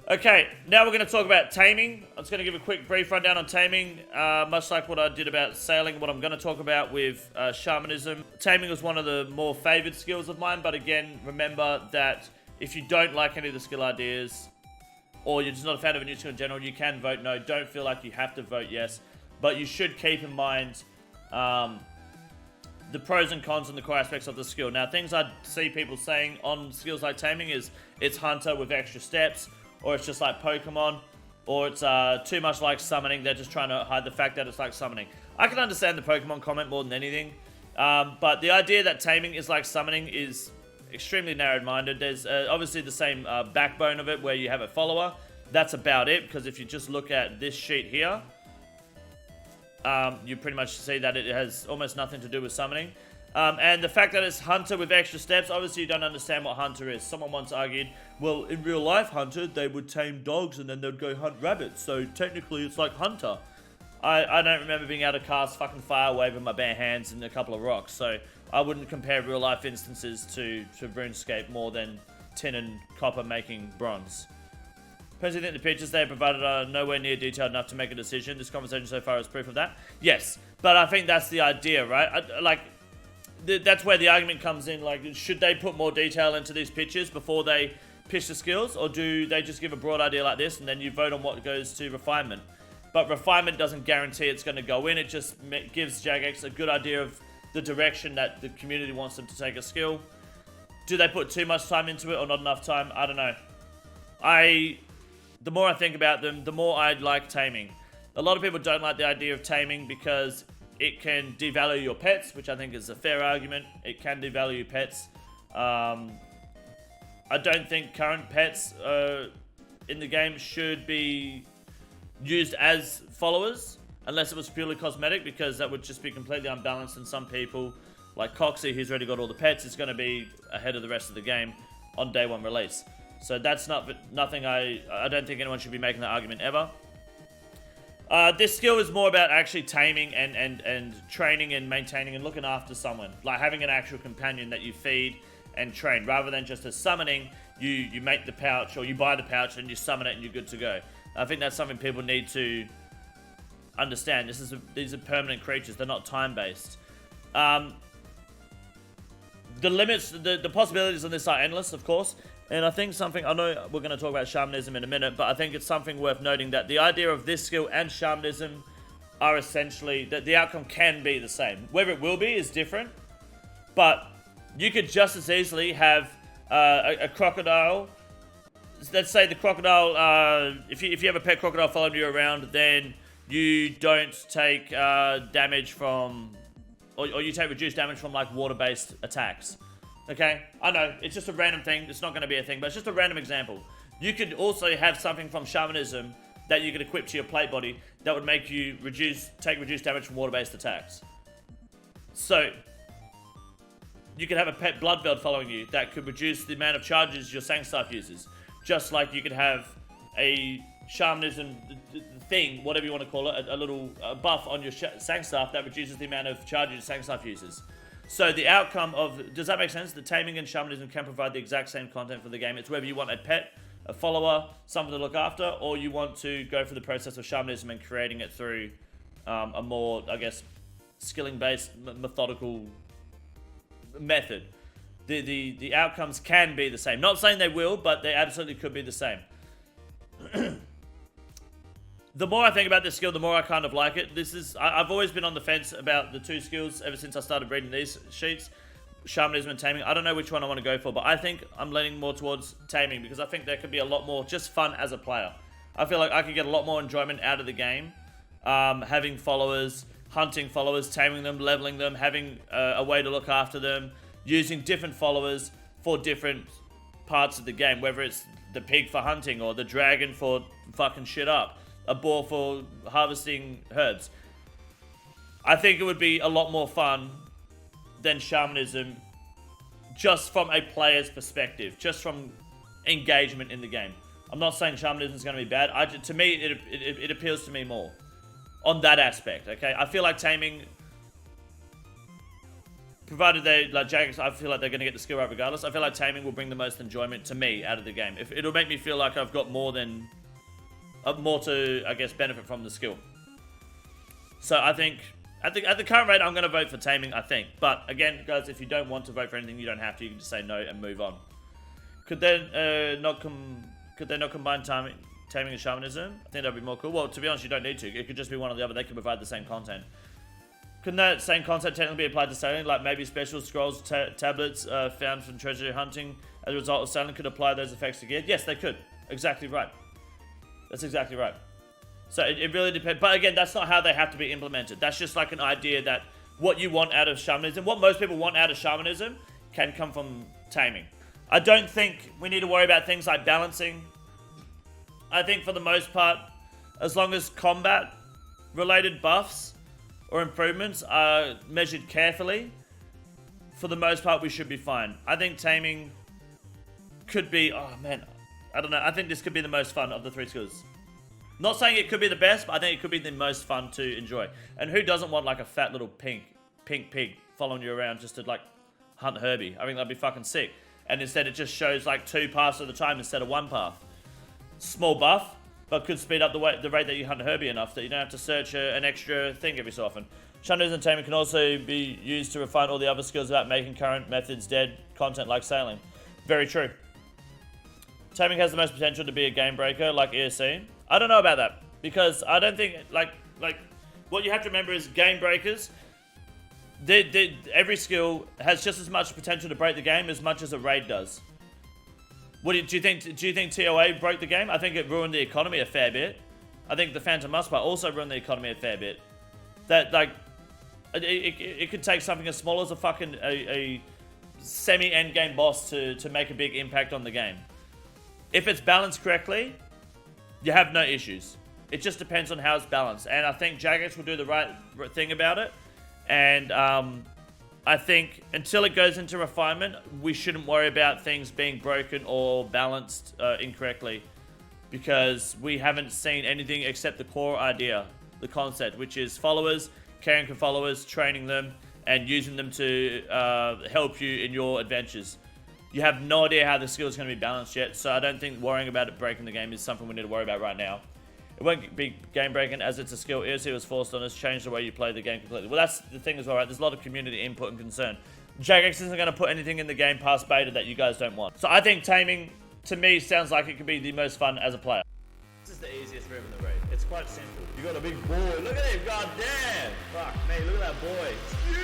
Okay, now we're going to talk about Taming. I'm just going to give a quick brief rundown on Taming, much like what I did about Sailing, what I'm going to talk about with Shamanism. Taming was one of the more favoured skills of mine, but again, remember that if you don't like any of the skill ideas, or you're just not a fan of a new skill in general, you can vote no. Don't feel like you have to vote yes, but you should keep in mind the pros and cons and the core aspects of the skill. Now, things I see people saying on skills like Taming is it's Hunter with extra steps, or it's just like Pokemon, or it's too much like Summoning. They're just trying to hide the fact that it's like Summoning. I can understand the Pokemon comment more than anything, but the idea that Taming is like Summoning is extremely narrow-minded. There's obviously the same backbone of it where you have a follower. That's about it, because if you just look at this sheet here, you pretty much see that it has almost nothing to do with Summoning. And the fact that it's Hunter with extra steps, obviously you don't understand what Hunter is. Someone once argued, well, in real life, Hunter, they would tame dogs and then they'd go hunt rabbits. So technically it's like Hunter. I don't remember being able to cast fucking Fire Wave with my bare hands and a couple of rocks. So I wouldn't compare real life instances to RuneScape more than tin and copper making bronze. Personally think the pictures they provided are nowhere near detailed enough to make a decision. This conversation so far is proof of that. Yes, but I think that's the idea, right? That's where the argument comes in. Like, should they put more detail into these pictures before they pitch the skills, or do they just give a broad idea like this and then you vote on what goes to refinement? But refinement doesn't guarantee it's going to go in. It just gives Jagex a good idea of the direction that the community wants them to take a skill. Do they put too much time into it or not enough time? I don't know. The more I think about them, the more I like Taming. A lot of people don't like the idea of Taming because it can devalue your pets, which I think is a fair argument. It can devalue pets. I don't think current pets in the game should be used as followers, unless it was purely cosmetic, because that would just be completely unbalanced, and some people, like Coxie, who's already got all the pets, is going to be ahead of the rest of the game on day one release. So that's nothing I don't think anyone should be making that argument ever. This skill is more about actually taming and training and maintaining and looking after someone. Like having an actual companion that you feed and train, rather than just a summoning. You make the pouch, or you buy the pouch and you summon it and you're good to go. I think that's something people need to understand. These are permanent creatures. They're not time-based. The limits, the possibilities on this are endless, of course. And I think something, I know we're going to talk about Shamanism in a minute, but I think it's something worth noting that the idea of this skill and Shamanism are essentially, that the outcome can be the same. Whether it will be is different, but you could just as easily have a crocodile. Let's say the crocodile, if you have a pet crocodile following you around, then you don't take damage from, or you take reduced damage from like water-based attacks. Okay, I know, it's just a random thing, it's not going to be a thing, but it's just a random example. You could also have something from Shamanism that you could equip to your plate body that would make you take reduced damage from water-based attacks. So, you could have a pet Bloodveld following you that could reduce the amount of charges your Sangstaff uses. Just like you could have a Shamanism thing, whatever you want to call it, a little buff on your Sangstaff that reduces the amount of charges your Sangstaff uses. So the outcome of, does that make sense? The Taming and Shamanism can provide the exact same content for the game. It's whether you want a pet, a follower, something to look after, or you want to go through the process of Shamanism and creating it through a more, I guess, skilling-based, methodical method. The outcomes can be the same. Not saying they will, but they absolutely could be the same. The more I think about this skill, the more I kind of like it. I've always been on the fence about the two skills ever since I started reading these sheets, Shamanism and Taming. I don't know which one I want to go for, but I think I'm leaning more towards Taming because I think there could be a lot more just fun as a player. I feel like I could get a lot more enjoyment out of the game, having followers, hunting followers, taming them, leveling them, having a way to look after them, using different followers for different parts of the game, whether it's the pig for hunting or the dragon for fucking shit up, a boar for harvesting herbs. I think it would be a lot more fun than Shamanism just from a player's perspective, just from engagement in the game. I'm not saying Shamanism is going to be bad. To me, it appeals to me more on that aspect, okay? I feel like Taming provided they, like Jagex, I feel like they're going to get the skill right regardless. I feel like Taming will bring the most enjoyment to me out of the game. If it'll make me feel like I've got more to, I guess, benefit from the skill. So I think, at the current rate, I'm going to vote for Taming, I think. But again, guys, if you don't want to vote for anything, you don't have to. You can just say no and move on. Could they not combine Taming and Shamanism? I think that'd be more cool. Well, to be honest, you don't need to. It could just be one or the other. They could provide the same content. Couldn't that same concept technically be applied to sailing? Like maybe special scrolls, tablets found from treasure hunting as a result of sailing could apply those effects to gear? Yes, they could. Exactly right. That's exactly right. So it really depends. But again, that's not how they have to be implemented. That's just like an idea that what you want out of shamanism, what most people want out of shamanism, can come from Taming. I don't think we need to worry about things like balancing. I think for the most part, as long as combat-related buffs or improvements are measured carefully, for the most part we should be fine. I think Taming could be, oh man, I don't know, I think this could be the most fun of the 3 skills. Not saying it could be the best, but I think it could be the most fun to enjoy. And who doesn't want like a fat little pink pig following you around just to like hunt Herbie? I think that'd be fucking sick. And instead it just shows like 2 paths at a time instead of 1 path. Small buff, but could speed up the rate that you hunt Herbie enough that you don't have to search an extra thing every so often. Shamanism and Taming can also be used to refine all the other skills about making current methods dead content like sailing. Very true. Taming has the most potential to be a game breaker like ESC. I don't know about that, because I don't think, like what you have to remember is game breakers, every skill has just as much potential to break the game as much as a raid does. Do you think TOA broke the game? I think it ruined the economy a fair bit. I think the Phantom Muspar also ruined the economy a fair bit. That, like, it could take something as small as a fucking a semi-end game boss to make a big impact on the game. If it's balanced correctly, you have no issues. It just depends on how it's balanced. And I think Jagex will do the right thing about it. And I think until it goes into refinement, we shouldn't worry about things being broken or balanced incorrectly, because we haven't seen anything except the core idea, the concept, which is followers, caring for followers, training them, and using them to help you in your adventures. You have no idea how the skill is going to be balanced yet, so I don't think worrying about it breaking the game is something we need to worry about right now. It won't be game breaking as it's a skill. ESC was forced on us, changed the way you play the game completely. Well, that's the thing as well, right? There's a lot of community input and concern. Jagex isn't going to put anything in the game past beta that you guys don't want. So I think Taming, to me, sounds like it could be the most fun as a player. This is the easiest move in the raid. It's quite simple. You got a big boy. Look at him. God damn. Fuck me. Look at that boy. It's huge.